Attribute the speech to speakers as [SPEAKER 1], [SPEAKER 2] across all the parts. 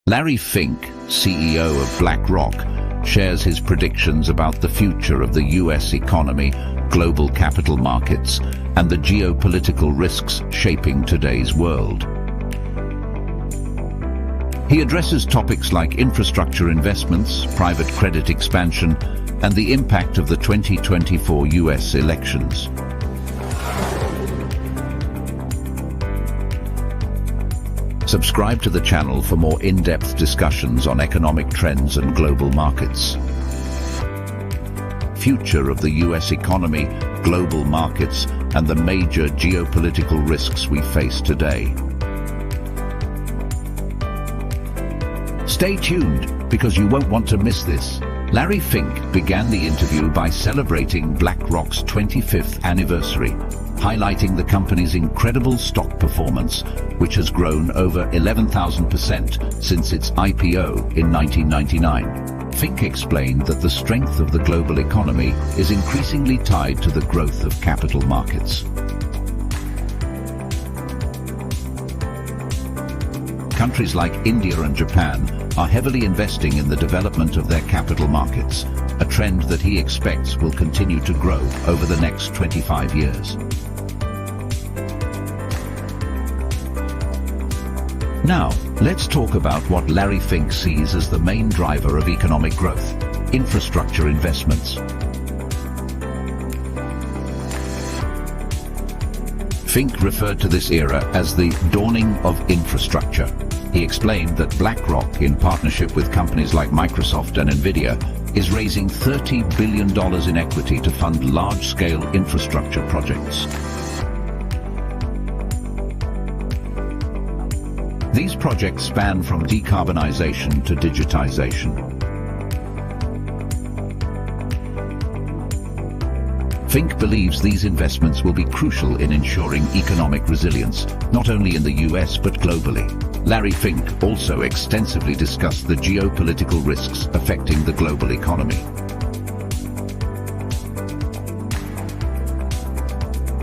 [SPEAKER 1] Larry Fink, CEO of BlackRock, shares his predictions about the future of the US economy, global capital markets, and the geopolitical risks shaping today's world. He addresses topics like infrastructure investments, private credit expansion, and the impact of the 2024 US elections. Subscribe to the channel for more in-depth discussions on economic trends and global markets. Future of the US economy, global markets, and the major geopolitical risks we face today. Stay tuned, because you won't want to miss this. Larry Fink began the interview by celebrating BlackRock's 25th anniversary, highlighting the company's incredible stock performance, which has grown over 11,000% since its IPO in 1999. Fink explained that the strength of the global economy is increasingly tied to the growth of capital markets. Countries like India and Japan are heavily investing in the development of their capital markets, a trend that he expects will continue to grow over the next 25 years. Now, let's talk about what Larry Fink sees as the main driver of economic growth: infrastructure investments. Fink referred to this era as the dawning of infrastructure. He explained that BlackRock, in partnership with companies like Microsoft and NVIDIA, is raising $30 billion in equity to fund large-scale infrastructure projects. These projects span from decarbonization to digitization. Fink believes these investments will be crucial in ensuring economic resilience, not only in the US but globally. Larry Fink also extensively discussed the geopolitical risks affecting the global economy.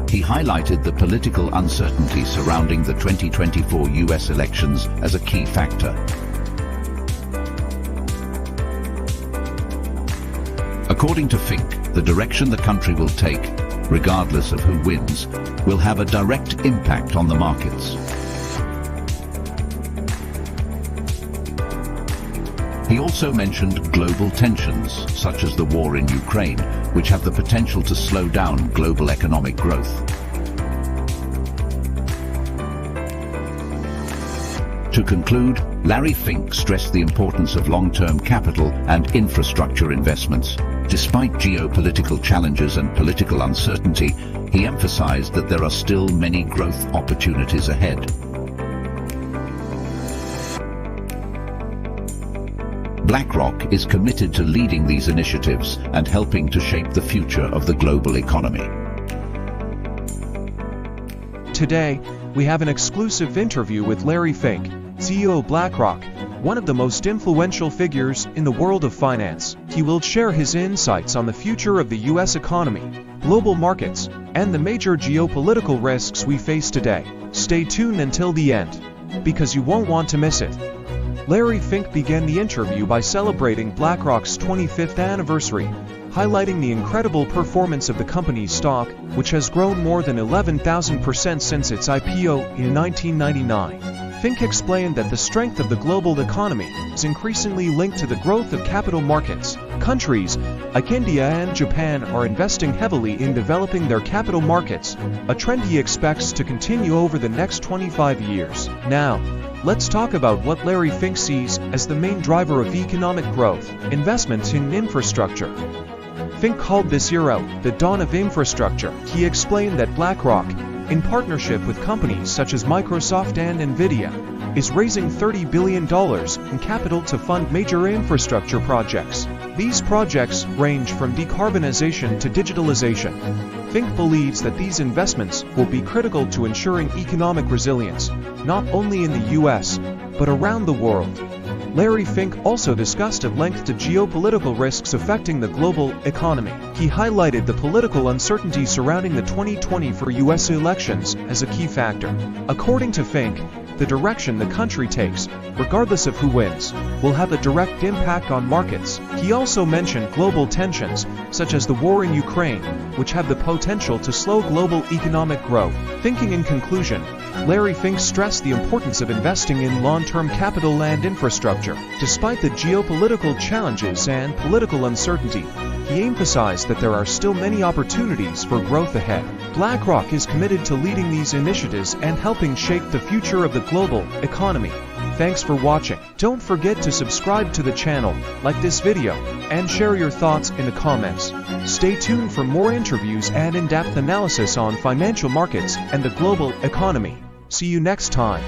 [SPEAKER 1] He highlighted the political uncertainty surrounding the 2024 US elections as a key factor. According to Fink, the direction the country will take, regardless of who wins, will have a direct impact on the markets. He also mentioned global tensions, such as the war in Ukraine, which have the potential to slow down global economic growth. To conclude, Larry Fink stressed the importance of long-term capital and infrastructure investments. Despite geopolitical challenges and political uncertainty, he emphasized that there are still many growth opportunities ahead. BlackRock is committed to leading these initiatives and helping to shape the future of the global economy.
[SPEAKER 2] Today, we have an exclusive interview with Larry Fink, CEO of BlackRock, one of the most influential figures in the world of finance. He will share his insights on the future of the US economy, global markets, and the major geopolitical risks we face today. Stay tuned until the end, because you won't want to miss it. Larry Fink began the interview by celebrating BlackRock's 25th anniversary, highlighting the incredible performance of the company's stock, which has grown more than 11,000% since its IPO in 1999. Fink explained that the strength of the global economy is increasingly linked to the growth of capital markets. Countries like India and Japan are investing heavily in developing their capital markets, a trend he expects to continue over the next 25 years. Now, let's talk about what Larry Fink sees as the main driver of economic growth: investments in infrastructure. Fink called this era the dawn of infrastructure. He explained that BlackRock, in partnership with companies such as Microsoft and NVIDIA, is raising $30 billion in capital to fund major infrastructure projects. These projects range from decarbonization to digitalization. Fink believes that these investments will be critical to ensuring economic resilience, not only in the US, but around the world. Larry Fink also discussed at length the geopolitical risks affecting the global economy. He highlighted the political uncertainty surrounding the 2024 U.S. elections as a key factor. According to Fink, the direction the country takes, regardless of who wins, will have a direct impact on markets. He also mentioned global tensions, such as the war in Ukraine, which have the potential to slow global economic growth. Thinking in conclusion, Larry Fink stressed the importance of investing in long-term capital and infrastructure. Despite the geopolitical challenges and political uncertainty, he emphasized that there are still many opportunities for growth ahead. BlackRock is committed to leading these initiatives and helping shape the future of the global economy. Thanks for watching. Don't forget to subscribe to the channel, like this video, and share your thoughts in the comments. Stay tuned for more interviews and in-depth analysis on financial markets and the global economy. See you next time.